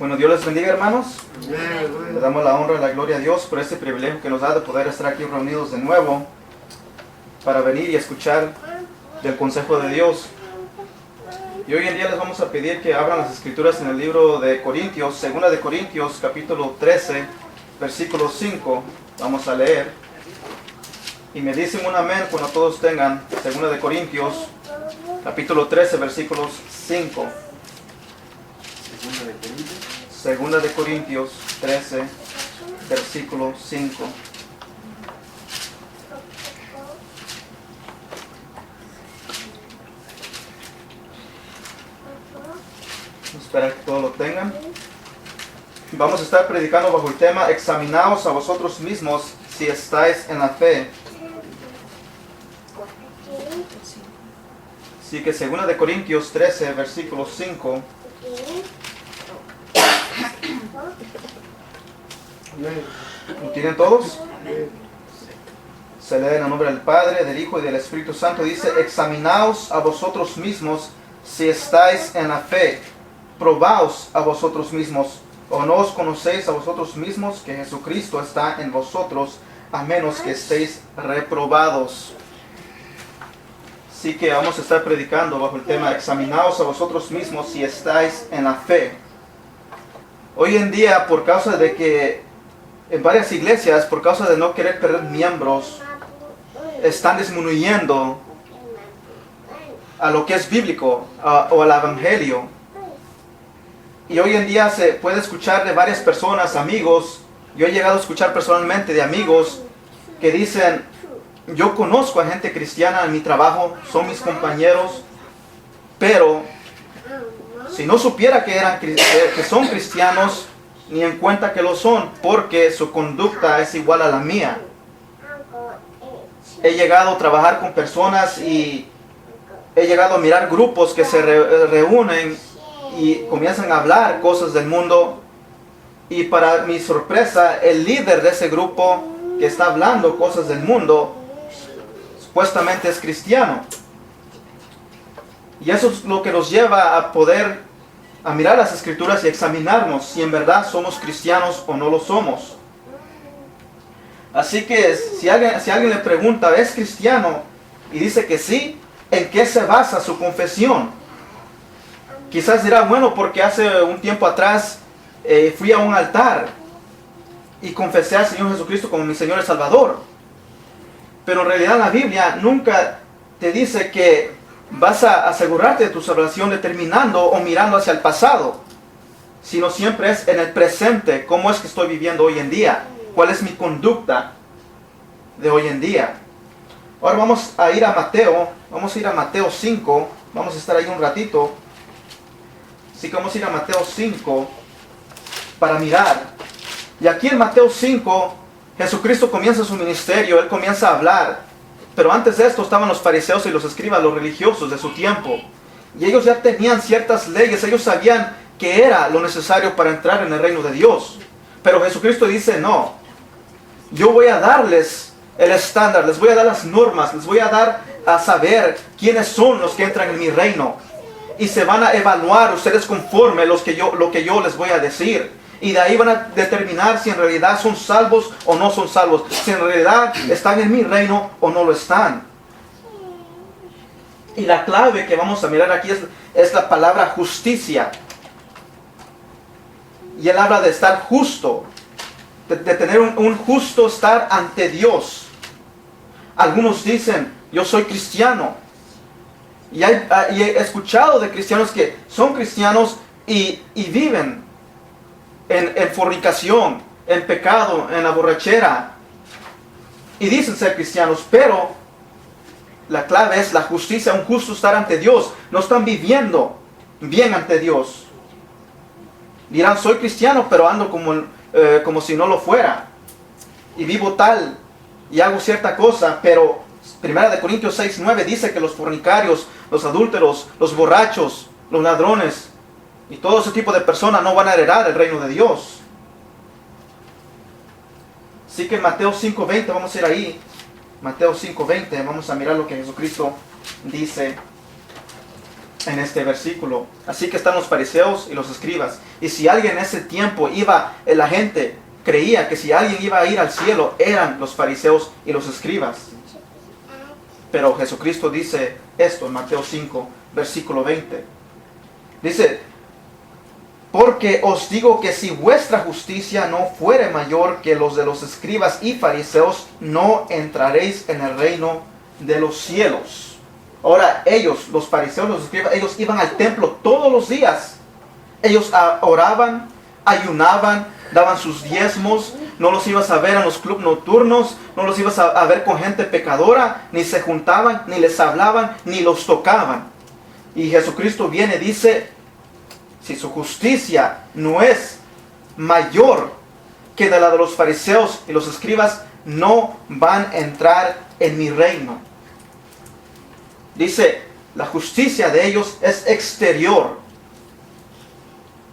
Bueno, Dios les bendiga, hermanos. Le damos la honra y la gloria a Dios por este privilegio que nos da de poder estar aquí reunidos de nuevo para venir y escuchar del consejo de Dios. Y hoy en día les vamos a pedir que abran las escrituras en el libro de Corintios, segunda de Corintios, capítulo 13, versículo 5. Vamos a leer. Y me dicen un amén cuando todos tengan segunda de Corintios, capítulo 13, versículos 5. Segunda de Corintios 13, versículo 5. Espero que todos lo tengan. Vamos a estar predicando bajo el tema: examinaos a vosotros mismos si estáis en la fe. Así que segunda de Corintios 13, versículo 5. ¿Lo tienen todos? Se lee en el nombre del Padre, del Hijo y del Espíritu Santo. Dice: examinaos a vosotros mismos si estáis en la fe. Probaos a vosotros mismos. ¿O no os conocéis a vosotros mismos que Jesucristo está en vosotros, a menos que estéis reprobados? Así que vamos a estar predicando bajo el tema: examinaos a vosotros mismos si estáis en la fe. Hoy en día, por causa de que en varias iglesias, por causa de no querer perder miembros, están disminuyendo a lo que es bíblico o al evangelio. Y hoy en día se puede escuchar de varias personas, amigos. Yo he llegado a escuchar personalmente de amigos que dicen: yo conozco a gente cristiana en mi trabajo, son mis compañeros, pero si no supiera que son cristianos, ni en cuenta que lo son, porque su conducta es igual a la mía. He llegado a trabajar con personas y he llegado a mirar grupos que se reúnen y comienzan a hablar cosas del mundo, y para mi sorpresa, el líder de ese grupo que está hablando cosas del mundo supuestamente es cristiano. Y eso es lo que nos lleva a poder a mirar las escrituras y examinarnos si en verdad somos cristianos o no lo somos. Así que si alguien le pregunta: ¿es cristiano? Y dice que sí, ¿en qué se basa su confesión? Quizás dirá: bueno, porque hace un tiempo atrás fui a un altar y confesé al Señor Jesucristo como mi Señor y Salvador. Pero en realidad la Biblia nunca te dice que vas a asegurarte de tu salvación determinando o mirando hacia el pasado, sino siempre es en el presente. ¿Cómo es que estoy viviendo hoy en día? ¿Cuál es mi conducta de hoy en día? Ahora vamos a ir a Mateo 5, vamos a estar ahí un ratito. Así que vamos a ir a Mateo 5 para mirar. Y aquí en Mateo 5, Jesucristo comienza su ministerio, Él comienza a hablar. Pero antes de esto estaban los fariseos y los escribas, los religiosos de su tiempo. Y ellos ya tenían ciertas leyes, ellos sabían que era lo necesario para entrar en el reino de Dios. Pero Jesucristo dice: no, yo voy a darles el estándar, les voy a dar las normas, les voy a dar a saber quiénes son los que entran en mi reino. Y se van a evaluar ustedes conforme lo que yo les voy a decir. Y de ahí van a determinar si en realidad son salvos o no son salvos. Si en realidad están en mi reino o no lo están. Y la clave que vamos a mirar aquí es la palabra justicia. Y él habla de estar justo. De tener un justo estar ante Dios. Algunos dicen: yo soy cristiano. Y he escuchado de cristianos que son cristianos y viven en fornicación, en pecado, en la borrachera. Y dicen ser cristianos, pero la clave es la justicia, un justo estar ante Dios. No están viviendo bien ante Dios. Dirán: soy cristiano, pero ando como si no lo fuera. Y vivo tal, y hago cierta cosa, pero 1 Corintios 6:9 dice que los fornicarios, los adúlteros, los borrachos, los ladrones y todo ese tipo de personas no van a heredar el reino de Dios. Así que en Mateo 5:20, vamos a ir ahí. Mateo 5:20, vamos a mirar lo que Jesucristo dice. en este versículo. Así que están los fariseos y los escribas. Y si alguien en ese tiempo la gente creía que si alguien iba a ir al cielo, eran los fariseos y los escribas. Pero Jesucristo dice esto en Mateo 5, versículo 20. Dice, porque os digo que si vuestra justicia no fuere mayor que los de los escribas y fariseos, no entraréis en el reino de los cielos. Ahora ellos, los fariseos, los escribas, ellos iban al templo todos los días. Ellos oraban, ayunaban, daban sus diezmos. No los ibas a ver en los clubes nocturnos, no los ibas a ver con gente pecadora, ni se juntaban, ni les hablaban, ni los tocaban. Y Jesucristo viene y dice, si su justicia no es mayor que la de los fariseos y los escribas, no van a entrar en mi reino. Dice, la justicia de ellos es exterior,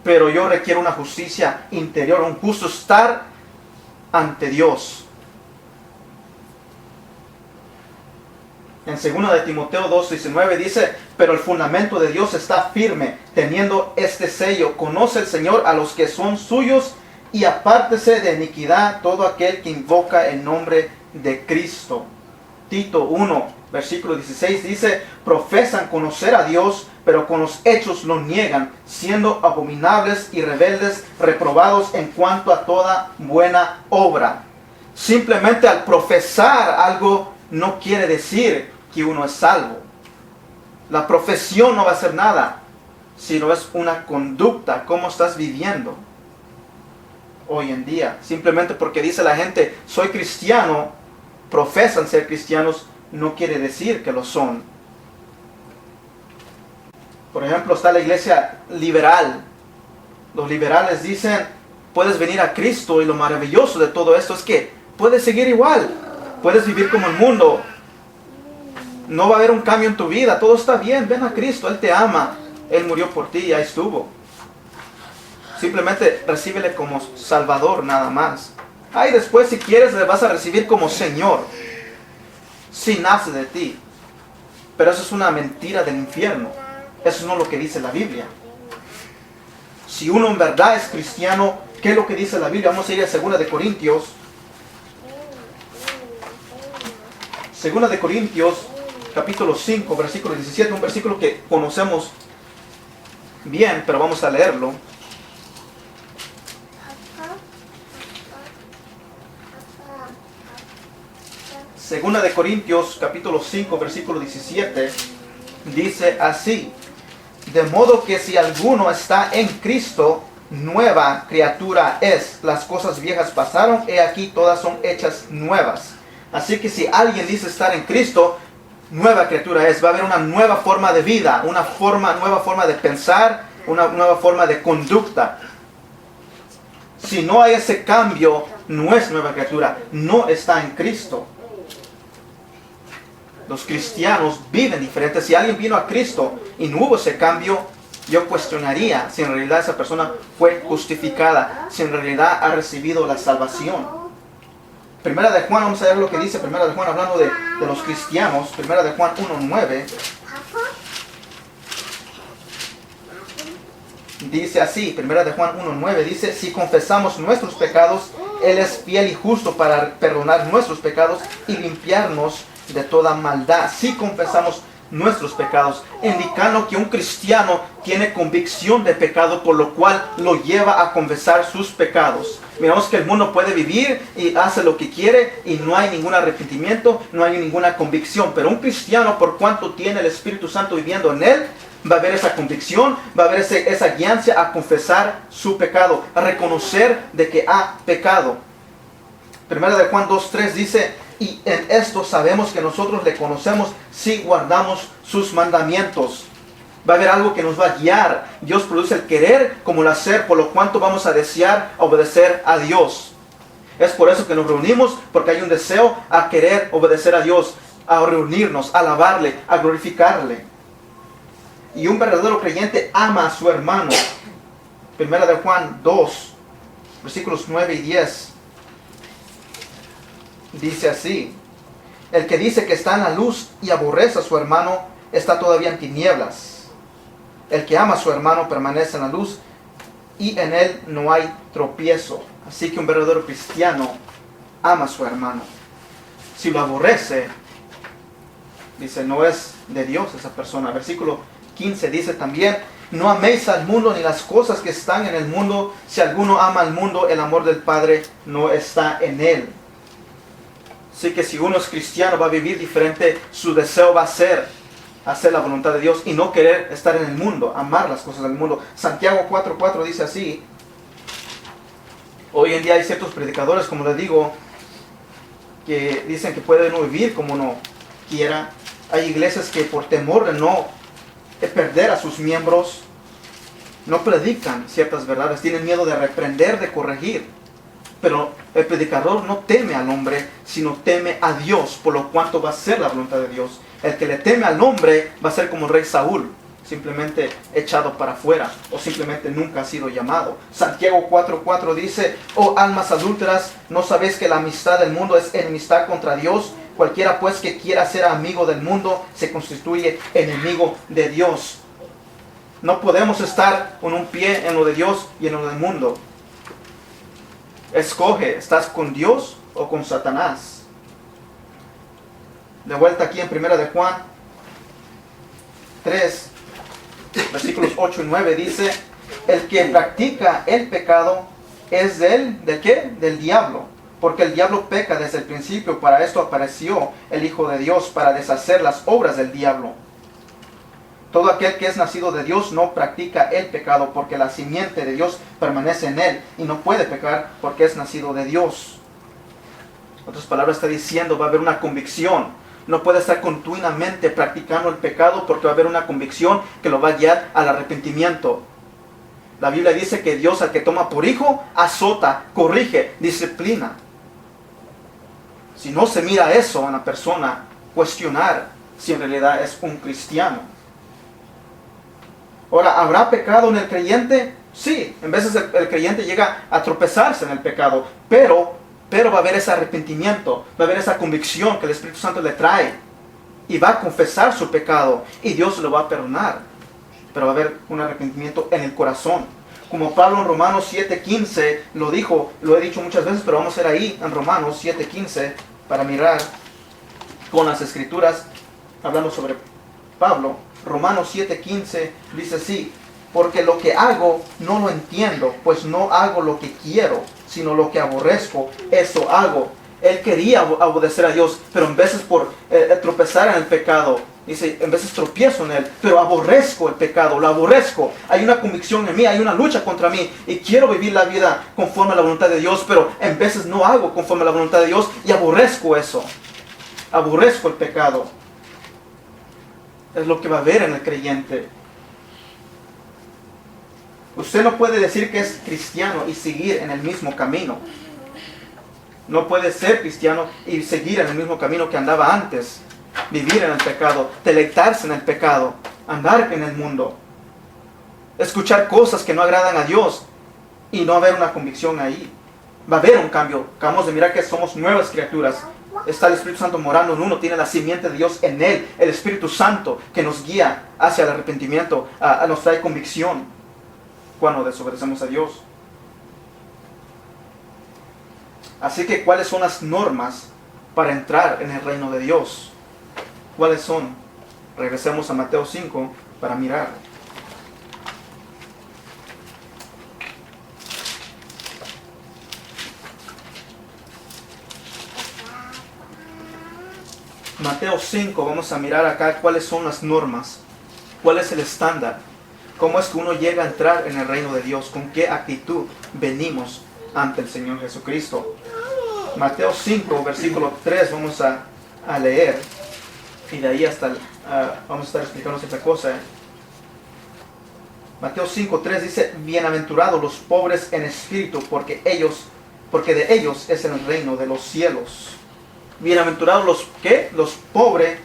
pero yo requiero una justicia interior, un justo estar ante Dios. En 2 de Timoteo 2:19 dice, pero el fundamento de Dios está firme, teniendo este sello, conoce el Señor a los que son suyos, y apártese de iniquidad todo aquel que invoca el nombre de Cristo. Tito 1, versículo 16 dice, profesan conocer a Dios, pero con los hechos lo niegan, siendo abominables y rebeldes, reprobados en cuanto a toda buena obra. Simplemente al profesar algo no quiere decir que uno es salvo. La profesión no va a hacer nada, sino es una conducta, cómo estás viviendo hoy en día. Simplemente porque dice la gente, soy cristiano, profesan ser cristianos, no quiere decir que lo son. Por ejemplo, está la iglesia liberal. Los liberales dicen, puedes venir a Cristo, y lo maravilloso de todo esto es que puedes seguir igual, puedes vivir como el mundo, no va a haber un cambio en tu vida, todo está bien, ven a Cristo, Él te ama, Él murió por ti y ahí estuvo. Simplemente recíbele como Salvador nada más. Ahí después, si quieres, le vas a recibir como Señor, si nace de ti. Pero eso es una mentira del infierno. Eso no es lo que dice la Biblia. Si uno en verdad es cristiano, ¿qué es lo que dice la Biblia? Vamos a ir a 2 de Corintios. 2 de Corintios, capítulo 5, versículo 17. Un versículo que conocemos bien, pero vamos a leerlo. Segunda de Corintios, capítulo 5, versículo 17, dice así, de modo que si alguno está en Cristo, nueva criatura es. Las cosas viejas pasaron, he aquí todas son hechas nuevas. Así que si alguien dice estar en Cristo, nueva criatura es. Va a haber una nueva forma de vida, una nueva forma de pensar, una nueva forma de conducta. Si no hay ese cambio, no es nueva criatura, no está en Cristo. Los cristianos viven diferente. Si alguien vino a Cristo y no hubo ese cambio, yo cuestionaría si en realidad esa persona fue justificada, si en realidad ha recibido la salvación. Primera de Juan, vamos a ver lo que dice Primera de Juan, hablando de los cristianos. Primera de Juan 1:9. Dice así, Primera de Juan 1:9, dice, si confesamos nuestros pecados, Él es fiel y justo para perdonar nuestros pecados y limpiarnos de toda maldad. Si confesamos nuestros pecados, indicando que un cristiano tiene convicción de pecado, por lo cual lo lleva a confesar sus pecados. Miramos que el mundo puede vivir y hace lo que quiere y no hay ningún arrepentimiento, no hay ninguna convicción, pero un cristiano, por cuanto tiene el Espíritu Santo viviendo en él, va a haber esa convicción, va a haber esa guianza a confesar su pecado, a reconocer de que ha pecado. Primera de Juan 2:3 dice, y en esto sabemos que nosotros le conocemos si guardamos sus mandamientos. Va a haber algo que nos va a guiar. Dios produce el querer como el hacer, por lo cuanto vamos a desear obedecer a Dios. Es por eso que nos reunimos, porque hay un deseo a querer obedecer a Dios, a reunirnos, a alabarle, a glorificarle. Y un verdadero creyente ama a su hermano. Primera de Juan 2, versículos 9 y 10. Dice así, el que dice que está en la luz y aborrece a su hermano, está todavía en tinieblas. El que ama a su hermano permanece en la luz y en él no hay tropiezo. Así que un verdadero cristiano ama a su hermano. Si lo aborrece, dice, no es de Dios esa persona. Versículo 15 dice también, no améis al mundo ni las cosas que están en el mundo. Si alguno ama al mundo, el amor del Padre no está en él. Así que si uno es cristiano, va a vivir diferente. Su deseo va a ser hacer la voluntad de Dios y no querer estar en el mundo, amar las cosas del mundo. Santiago 4:4 dice así. Hoy en día hay ciertos predicadores, como les digo, que dicen que puede uno vivir como uno quiera. Hay iglesias que por temor de no perder a sus miembros, no predican ciertas verdades, tienen miedo de reprender, de corregir. Pero el predicador no teme al hombre, sino teme a Dios, por lo cuanto va a ser la voluntad de Dios. El que le teme al hombre va a ser como el rey Saúl, simplemente echado para afuera, o simplemente nunca ha sido llamado. Santiago 4:4 dice, oh almas adúlteras, ¿no sabéis que la amistad del mundo es enemistad contra Dios? Cualquiera pues que quiera ser amigo del mundo, se constituye enemigo de Dios. No podemos estar con un pie en lo de Dios y en lo del mundo. Escoge, ¿estás con Dios o con Satanás? De vuelta aquí en 1 de Juan 3, versículos 8 y 9 dice, el que practica el pecado es ¿de qué? Del diablo, porque el diablo peca desde el principio. Para esto apareció el Hijo de Dios, para deshacer las obras del diablo. Todo aquel que es nacido de Dios no practica el pecado, porque la simiente de Dios permanece en él y no puede pecar porque es nacido de Dios. En otras palabras está diciendo, va a haber una convicción. No puede estar continuamente practicando el pecado porque va a haber una convicción que lo va a guiar al arrepentimiento. La Biblia dice que Dios al que toma por hijo, azota, corrige, disciplina. Si no se mira eso en la persona, cuestionar si en realidad es un cristiano. Ahora, ¿habrá pecado en el creyente? Sí, en veces el creyente llega a tropezarse en el pecado, pero va a haber ese arrepentimiento, va a haber esa convicción que el Espíritu Santo le trae y va a confesar su pecado y Dios lo va a perdonar, pero va a haber un arrepentimiento en el corazón. Como Pablo en Romanos 7:15 lo dijo, lo he dicho muchas veces, pero vamos a ir ahí en Romanos 7:15 para mirar con las escrituras, hablando sobre Pablo. Romanos 7:15 dice así, porque lo que hago no lo entiendo, pues no hago lo que quiero, sino lo que aborrezco, eso hago. Él quería obedecer a Dios, pero en veces por tropezar en el pecado, dice, en veces tropiezo en él, pero aborrezco el pecado, lo aborrezco. Hay una convicción en mí, hay una lucha contra mí, y quiero vivir la vida conforme a la voluntad de Dios, pero en veces no hago conforme a la voluntad de Dios, y aborrezco eso. Aborrezco el pecado. Es lo que va a haber en el creyente. Usted no puede decir que es cristiano y seguir en el mismo camino. No puede ser cristiano y seguir en el mismo camino que andaba antes. Vivir en el pecado, deleitarse en el pecado, andar en el mundo, escuchar cosas que no agradan a Dios y no haber una convicción ahí. Va a haber un cambio. Acabamos de mirar que somos nuevas criaturas. Está el Espíritu Santo morando en uno, tiene la simiente de Dios en él, el Espíritu Santo que nos guía hacia el arrepentimiento, nos trae convicción cuando desobedecemos a Dios. Así que, ¿cuáles son las normas para entrar en el reino de Dios? ¿Cuáles son? Regresemos a Mateo 5 para mirar. Mateo 5, vamos a mirar acá cuáles son las normas, cuál es el estándar, cómo es que uno llega a entrar en el reino de Dios, con qué actitud venimos ante el Señor Jesucristo. Mateo 5, versículo 3, vamos a leer, y de ahí hasta, vamos a estar explicando otra cosa. Mateo 5, 3 dice, bienaventurados los pobres en espíritu, porque de ellos es el reino de los cielos. Bienaventurados los ¿qué? Los pobres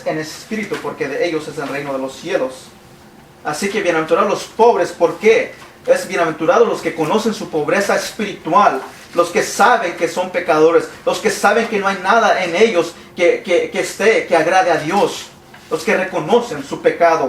en espíritu, porque de ellos es el reino de los cielos. Así que bienaventurados los pobres, ¿por qué? Es bienaventurados los que conocen su pobreza espiritual, los que saben que son pecadores, los que saben que no hay nada en ellos que agrade a Dios, los que reconocen su pecado.